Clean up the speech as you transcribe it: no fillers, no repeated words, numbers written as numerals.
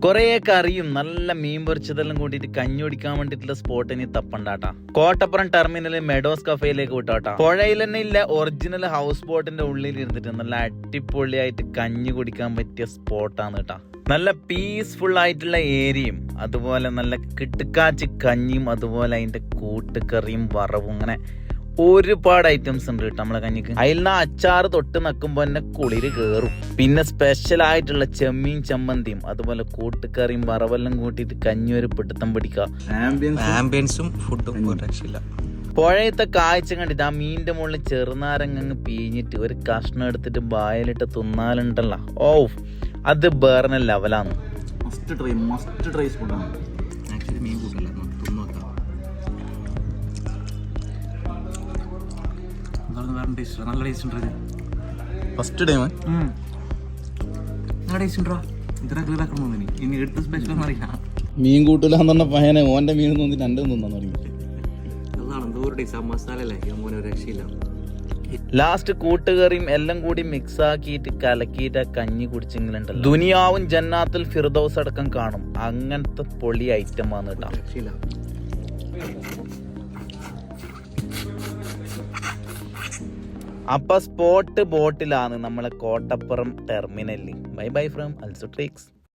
കൊറേ കറിയും നല്ല മീൻ പൊരിച്ചതെല്ലാം കൂട്ടിയിട്ട് കഞ്ഞി കുടിക്കാൻ വേണ്ടിട്ടുള്ള സ്പോട്ട് ഇനി തപ്പണ്ടാട്ടാ. കോട്ടപ്പുറം ടെർമിനൽ മെഡോസ് കഫേയിലേക്ക് വിട്ടാട്ടാ. പുഴയിൽ തന്നെ ഇല്ല ഒറിജിനൽ ഹൗസ് ബോട്ടിന്റെ ഉള്ളിൽ ഇരുന്നിട്ട് നല്ല അടിപൊളിയായിട്ട് കഞ്ഞി കുടിക്കാൻ പറ്റിയ സ്പോട്ടാണ് കേട്ടാ. നല്ല പീസ്ഫുൾ ആയിട്ടുള്ള ഏരിയയും അതുപോലെ നല്ല കിട്ടുക്കാച്ചി കഞ്ഞിയും അതുപോലെ അതിന്റെ കൂട്ടുകറിയും വറവും അങ്ങനെ ഒരുപാട് ഐറ്റംസ് ഉണ്ട് കേട്ടോ നമ്മളെ കഞ്ഞിക്ക്. അതിൽ നിന്ന് അച്ചാറ് തൊട്ട് നക്കുമ്പോ തന്നെ കുളിര് കയറും. പിന്നെ സ്പെഷ്യൽ ആയിട്ടുള്ള ചെമ്മീൻ ചമ്മന്തിയും അതുപോലെ കൂട്ടുകറിയും വറവെല്ലാം കൂട്ടിയിട്ട് കഞ്ഞി ഒരു പിടുത്തം പിടിക്കുക. ആംബിയൻസും ഫുഡും രക്ഷയില്ല. പുഴയത്തെ കാഴ്ച കണ്ടിട്ട് ആ മീനിന്റെ മുകളിൽ ചെറുനാരങ്ങ് പിഴിഞ്ഞിട്ട് ഒരു കഷ്ണം എടുത്തിട്ട് വായിലിട്ട് തിന്നാലുണ്ടല്ലോ, ഓ അത് വേറെ ലെവലാണ്. മസ്റ്റ് ട്രൈ ഫുഡാണ്. ആക്ച്വലി മീൻ കൂട്ടല്ല, നല്ല ടേസ്റ്റ് ഉണ്ട്. ഫസ്റ്റ് ടൈം നല്ല ടേസ്റ്റ് ഉണ്ടോ? ഇനി എടുത്ത് സ്പെഷ്യൽ ഒന്നും അറിയാം. മീൻ കൂട്ടില്ലാന്ന് പറഞ്ഞ പയ്യനെ ഓന്റെ മീൻ തോന്നി രണ്ടും തിന്നാൻ തുടങ്ങി. അതാണ് എന്തോ ഒരു ടേസ്റ്റ്. ആ മസാല അല്ലേ മോനെ, ഒരു രക്ഷയില്ല. ലാസ്റ്റ് കൂട്ടുകറിയും എല്ലാം കൂടി മിക്സ് ആക്കിയിട്ട് കലക്കിയിട്ട് കഞ്ഞി കുടിച്ചെങ്കിലുണ്ടല്ലോ ദുനിയാവും ജന്നാത്തുൽ ഫിർദൗസ് അടക്കം കാണും. അങ്ങനത്തെ പൊളി ഐറ്റം ആണ് കേട്ടോ. രക്ഷയില്ല. അപ്പൊ സ്പോട്ട് ബോട്ടിലാണ് നമ്മളെ കോട്ടപ്പുറം ടെർമിനലിൽ. Bye bye from അൽസുട്രിക്സ്.